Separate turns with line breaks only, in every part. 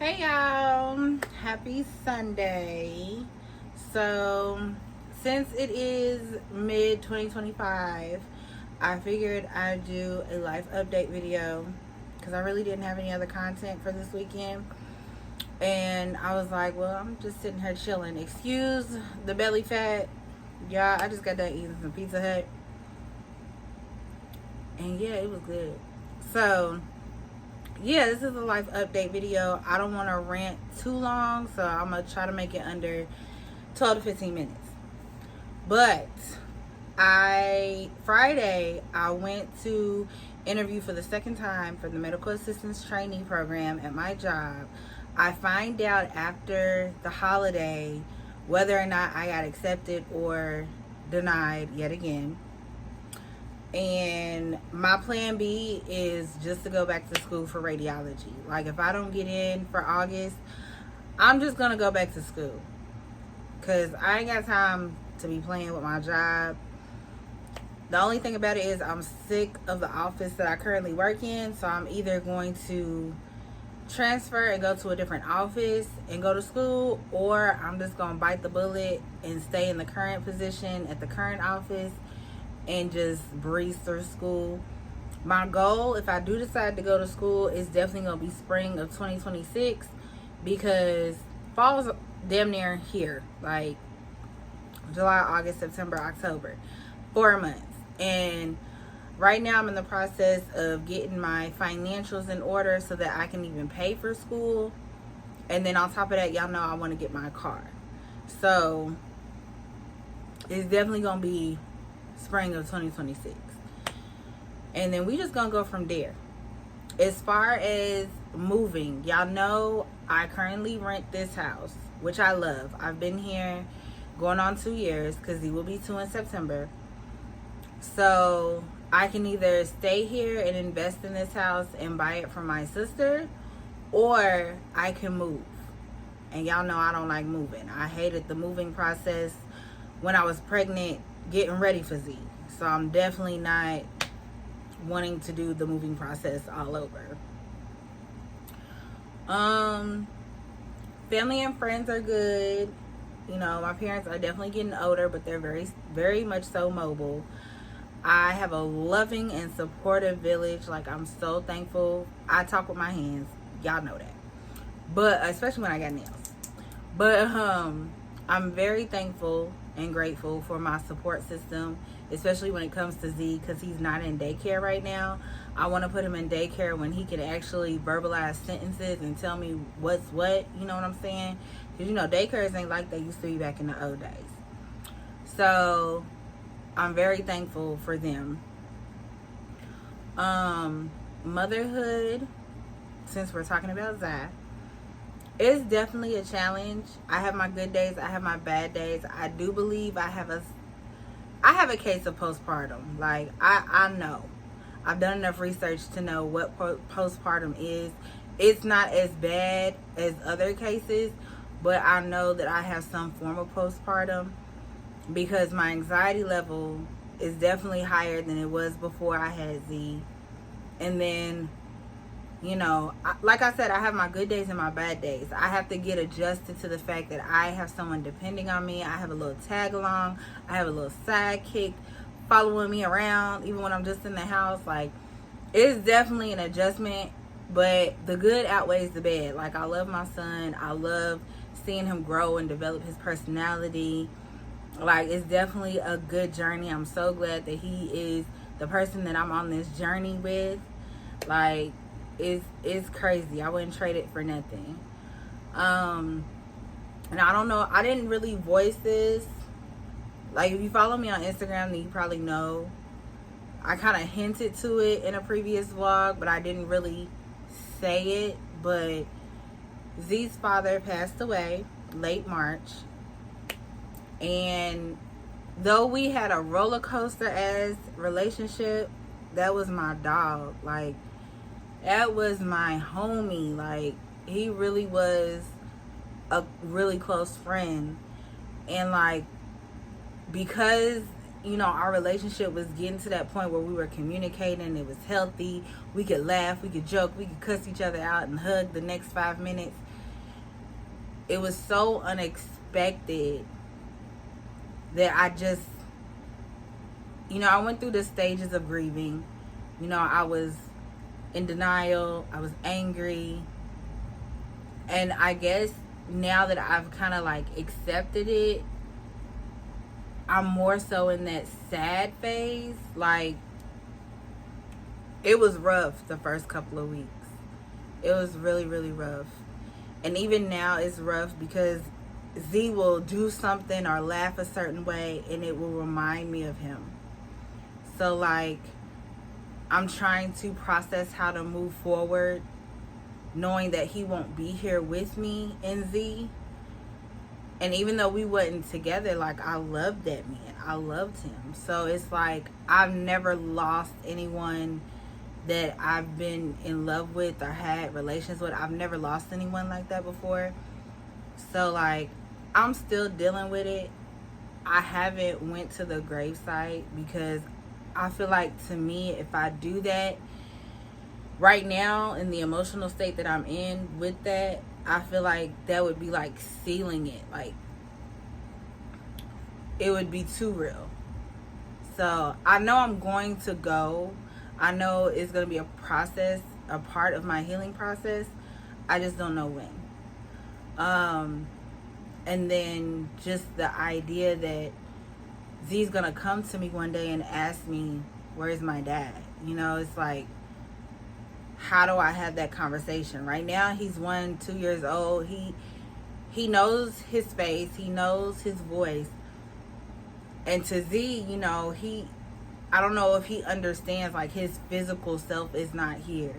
Hey y'all, happy Sunday. So, since it is mid 2025, I figured I'd do a life update video because I really didn't have any other content for this weekend. And I was like, well, I'm just sitting here chilling. Excuse the belly fat. Y'all, I just got done eating some Pizza Hut. And yeah, it was good. So, yeah, this is a life update video. I don't want to rant too long, so I'm going to try to make it under 12 to 15 minutes. But Friday, I went to interview for the second time for the medical assistance trainee program at my job. I find out after the holiday whether or not I got accepted or denied yet again. And my plan B is just to go back to school for radiology. Like, if I don't get in for August, I'm just going to go back to school. Because I ain't got time to be playing with my job. The only thing about it is I'm sick of the office that I currently work in. So I'm either going to transfer and go to a different office and go to school, or I'm just going to bite the bullet and stay in the current position at the current office and just breeze through school. My goal, if I do decide to go to school, is definitely going to be spring of 2026, because fall's damn near here. Like July, August, September, October, 4 months. And right now I'm in the process of getting my financials in order so that I can even pay for school. And then on top of that, y'all know I want to get my car. So it's definitely going to be spring of 2026, and then we just gonna go from there. As far as moving, y'all know I currently rent this house, which I love. I've been here going on 2 years, because he will be 2 in September. So I can either stay here and invest in this house and buy it from my sister, or I can move. And y'all know I don't like moving. I hated the moving process when I was pregnant, getting ready for Z. So I'm definitely not wanting to do the moving process all over. Family and friends are good. You know, my parents are definitely getting older, but they're very, very much so mobile. I have a loving and supportive village. Like, I'm so thankful. I talk with my hands. Y'all know that. But especially when I got nails. But I'm very thankful and grateful for my support system, especially when it comes to Z, because he's not in daycare right now. I want to put him in daycare when he can actually verbalize sentences and tell me what's what, you know what I'm saying? Because, you know, daycares ain't like they used to be back in the old days. So I'm very thankful for them. Motherhood, since we're talking about Zach, it's definitely a challenge. I have my good days, I have my bad days. I do believe I have a case of postpartum. Like, I know. I've done enough research to know what postpartum is. It's not as bad as other cases, but I know that I have some form of postpartum, because my anxiety level is definitely higher than it was before I had Z. And then, you know, like I said, I have my good days and my bad days. I have to get adjusted to the fact that I have someone depending on me. I have a little tag along. I have a little sidekick following me around, even when I'm just in the house. Like, it's definitely an adjustment, but the good outweighs the bad. Like, I love my son. I love seeing him grow and develop his personality. Like, it's definitely a good journey. I'm so glad that he is the person that I'm on this journey with. Like, it's crazy. I wouldn't trade it for nothing. And I don't know, I didn't really voice this. Like, if you follow me on Instagram, then you probably know. I kind of hinted to it in a previous vlog, but I didn't really say it. But Z's father passed away late March. And though we had a roller coaster as relationship, that was my dog. Like, that was my homie. Like, he really was a really close friend. And like, because, you know, our relationship was getting to that point where we were communicating, it was healthy, we could laugh, we could joke, we could cuss each other out and hug the next 5 minutes, it was so unexpected that I just, I went through the stages of grieving. I was in denial, I was angry, and I guess now that I've kind of like accepted it, I'm more so in that sad phase. Like, it was rough the first couple of weeks. It was really, really rough. And even now it's rough because Z will do something or laugh a certain way and it will remind me of him. So like, I'm trying to process how to move forward, knowing that he won't be here with me in Z. And even though we wasn't together, like, I loved that man. I loved him. So it's like, I've never lost anyone that I've been in love with or had relations with. I've never lost anyone like that before. So like, I'm still dealing with it. I haven't went to the gravesite because I feel like, to me, if I do that right now in the emotional state that I'm in with that, I feel like that would be like sealing it. Like, it would be too real. So I know I'm going to go. I know it's going to be a process, a part of my healing process. I just don't know when. And then just the idea that Z's going to come to me one day and ask me, where's my dad? It's like, how do I have that conversation? Right now, he's 2 years old. He knows his face. He knows his voice. And to Z, I don't know if he understands, like, his physical self is not here.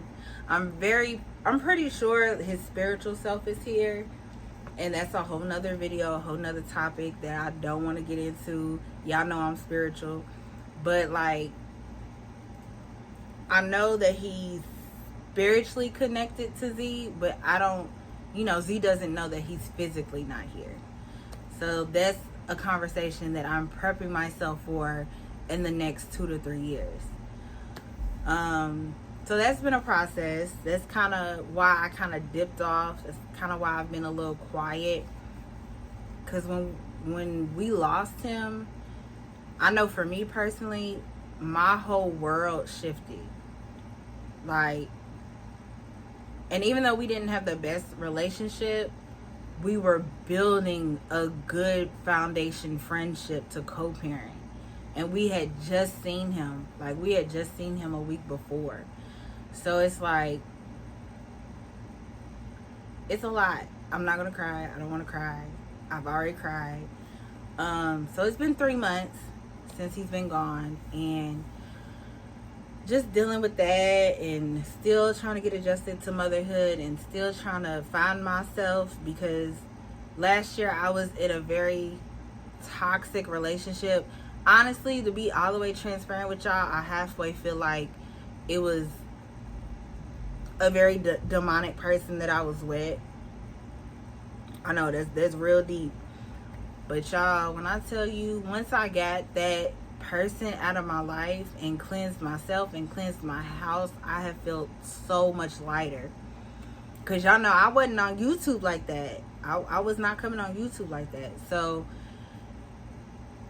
I'm pretty sure his spiritual self is here. And that's a whole nother video, a whole nother topic that I don't want to get into. Y'all know I'm spiritual. But, like, I know that he's spiritually connected to Z, but I don't, Z doesn't know that he's physically not here. So that's a conversation that I'm prepping myself for in the next 2 to 3 years. So that's been a process. That's kind of why I kind of dipped off. That's kind of why I've been a little quiet. Because when we lost him, I know for me personally, my whole world shifted. Like, and even though we didn't have the best relationship, we were building a good foundation friendship to co-parent. And we had just seen him. Like, we had just seen him a week before. So it's like, it's a lot. I'm not going to cry. I don't want to cry. I've already cried. So it's been 3 months since he's been gone. And just dealing with that and still trying to get adjusted to motherhood and still trying to find myself, because last year I was in a very toxic relationship. Honestly, to be all the way transparent with y'all, I halfway feel like it was a very demonic person that I was with. I know that's real deep. But y'all, when I tell you, once I got that person out of my life and cleansed myself and cleansed my house, I have felt so much lighter. Because y'all know I wasn't on YouTube like that. I was not coming on YouTube like that. So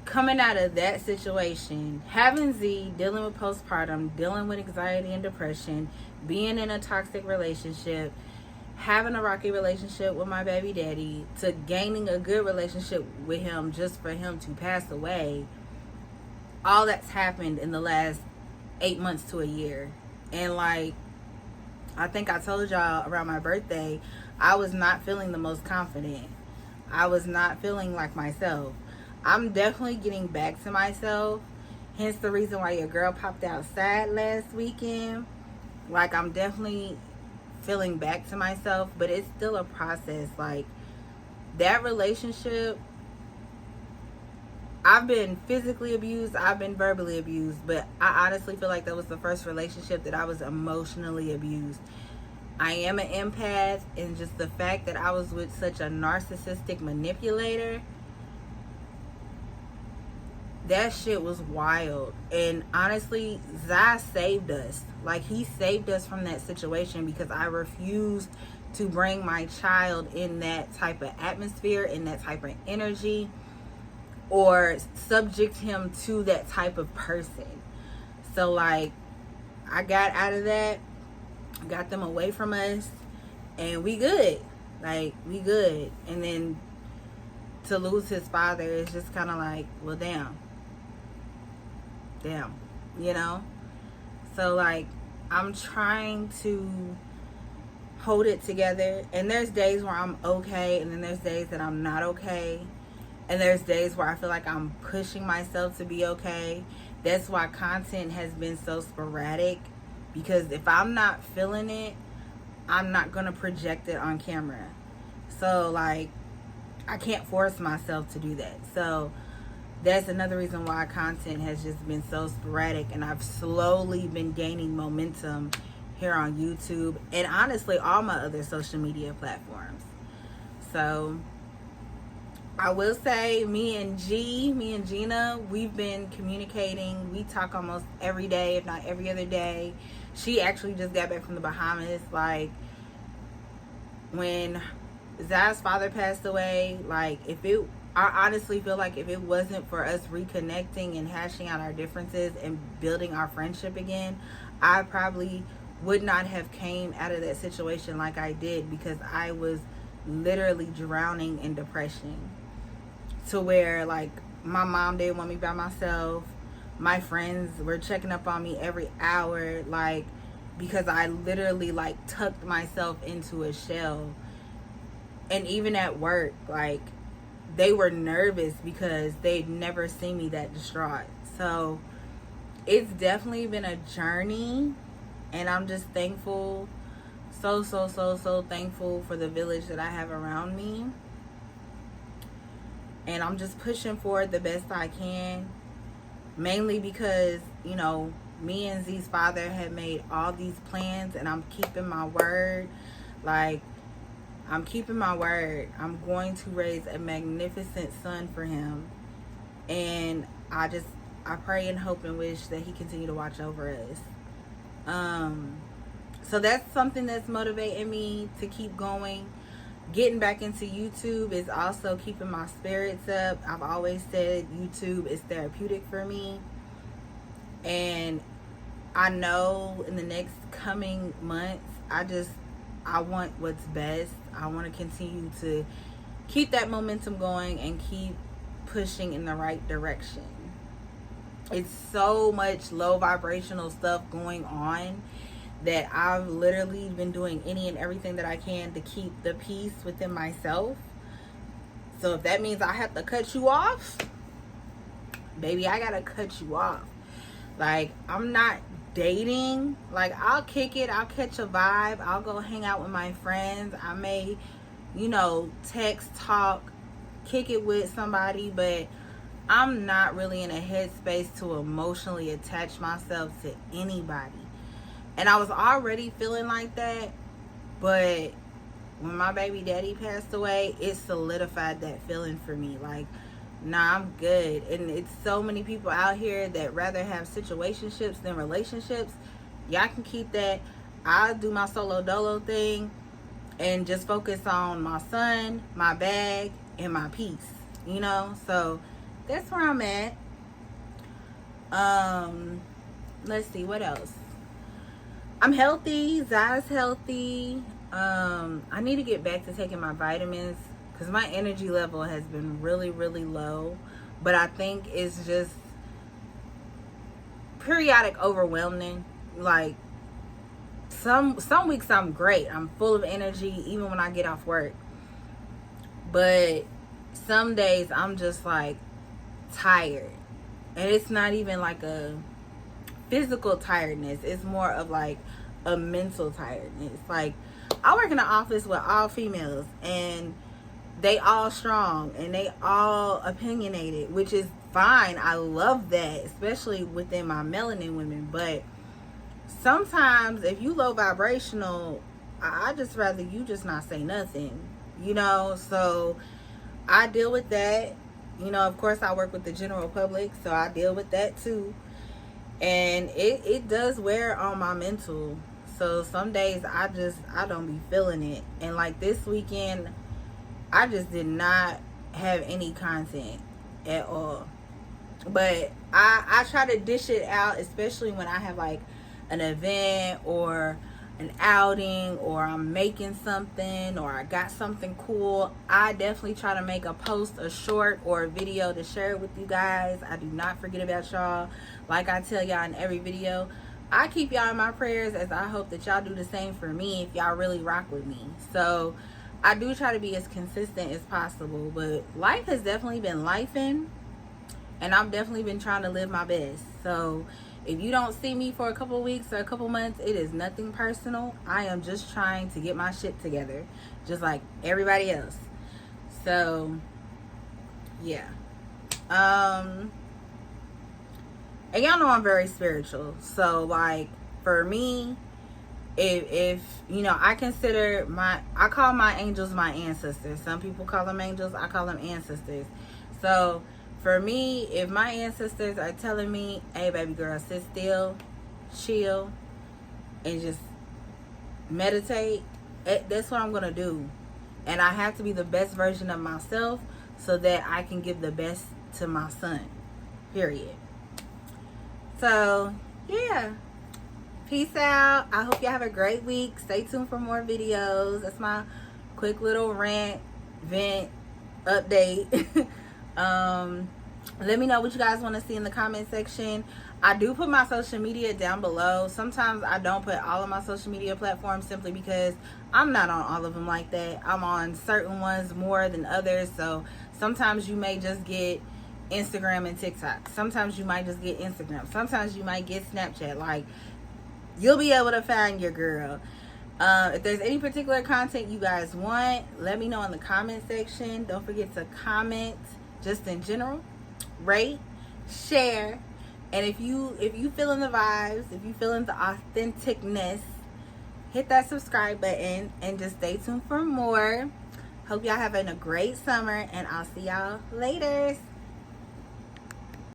coming out of that situation, having Z, dealing with postpartum, dealing with anxiety and depression, being in a toxic relationship, having a rocky relationship with my baby daddy, to gaining a good relationship with him just for him to pass away, all that's happened in the last 8 months to a year. And like, I think I told y'all around my birthday, I was not feeling the most confident. I was not feeling like myself. I'm definitely getting back to myself. Hence the reason why your girl popped outside last weekend. Like, I'm definitely feeling back to myself, but it's still a process. Like, that relationship, I've been physically abused, I've been verbally abused, but I honestly feel like that was the first relationship that I was emotionally abused. I am an empath, and just the fact that I was with such a narcissistic manipulator, that shit was wild. And honestly, Zai saved us. Like, he saved us from that situation because I refused to bring my child in that type of atmosphere, in that type of energy, or subject him to that type of person. So like, I got out of that, got them away from us, and we good. Like, we good. And then to lose his father is just kind of like, well, damn, you know? So like, I'm trying to hold it together, and there's days where I'm okay, and then there's days that I'm not okay, and there's days where I feel like I'm pushing myself to be okay. That's why content has been so sporadic, because if I'm not feeling it, I'm not gonna project it on camera. So like, I can't force myself to do that. So that's another reason why content has just been so sporadic, and I've slowly been gaining momentum here on YouTube, and honestly all my other social media platforms. So I will say, me and Gina, we've been communicating. We talk almost every day, if not every other day. She actually just got back from the Bahamas. Like, when Zai's father passed away, like, I honestly feel like if it wasn't for us reconnecting and hashing out our differences and building our friendship again, I probably would not have came out of that situation like I did, because I was literally drowning in depression, to where like, my mom didn't want me by myself. My friends were checking up on me every hour, like, because I literally like tucked myself into a shell. And even at work, like, they were nervous because they'd never seen me that distraught. So it's definitely been a journey, and I'm just thankful, so thankful for the village that I have around me. And I'm just pushing forward the best I can, mainly because, you know, me and Z's father had made all these plans, and I'm keeping my word. Like, I'm keeping my word. I'm going to raise a magnificent son for him. And I pray and hope and wish that he continue to watch over us. So that's something that's motivating me to keep going. Getting back into YouTube is also keeping my spirits up. I've always said YouTube is therapeutic for me. And I know in the next coming months, I want what's best. I want to continue to keep that momentum going and keep pushing in the right direction. It's so much low vibrational stuff going on that I've literally been doing any and everything that I can to keep the peace within myself. So if that means I have to cut you off, baby, I gotta cut you off. Like, I'm not dating. Like, I'll kick it, I'll catch a vibe, I'll go hang out with my friends, I may, you know, text, talk, kick it with somebody, but I'm not really in a headspace to emotionally attach myself to anybody. And I was already feeling like that, but when my baby daddy passed away, it solidified that feeling for me. Like, nah, I'm good. And it's so many people out here that rather have situationships than relationships. Y'all can keep that. I'll do my solo dolo thing and just focus on my son, my bag, and my peace, you know? So that's where I'm at. Let's see, what else? I'm healthy. Zai's healthy. I need to get back to taking my vitamins, because my energy level has been really low. But I think it's just periodic overwhelming. Like, some weeks I'm great, I'm full of energy even when I get off work, but some days I'm just like tired. And it's not even like a physical tiredness, it's more of like a mental tiredness. Like, I work in an office with all females, and they all strong and they all opinionated, which is fine. I love that, especially within my melanin women. But sometimes if you low vibrational, I just rather you just not say nothing, you know? So I deal with that. You know, of course I work with the general public, so I deal with that too. And it does wear on my mental. So some days I don't be feeling it. And like this weekend, I just did not have any content at all. But I try to dish it out, especially when I have like an event or an outing, or I'm making something, or I got something cool. I definitely try to make a post, a short, or a video to share it with you guys. I do not forget about y'all. Like I tell y'all in every video, I keep y'all in my prayers, as I hope that y'all do the same for me if y'all really rock with me. So I do try to be as consistent as possible, but life has definitely been lifing, and I've definitely been trying to live my best. So if you don't see me for a couple of weeks or a couple months, it is nothing personal. I am just trying to get my shit together, just like everybody else. So, yeah. And y'all know I'm very spiritual. So, like, for me, if you know, I call my angels my ancestors. Some people call them angels. I call them ancestors. So, for me, if my ancestors are telling me, hey, baby girl, sit still, chill, and just meditate, that's what I'm going to do. And I have to be the best version of myself so that I can give the best to my son. Period. So, yeah. Peace out. I hope y'all have a great week. Stay tuned for more videos. That's my quick little vent update. Let me know what you guys want to see in the comment section. I do put my social media down below. Sometimes I don't put all of my social media platforms, simply because I'm not on all of them like that. I'm on certain ones more than others. So sometimes you may just get Instagram and TikTok. Sometimes you might just get Instagram. Sometimes you might get Snapchat. Like, you'll be able to find your girl. If there's any particular content you guys want, let me know in the comment section. Don't forget to comment just in general, rate, share, and if you feeling the vibes, if you feeling the authenticness, hit that subscribe button and just stay tuned for more. Hope y'all having a great summer, and I'll see y'all later.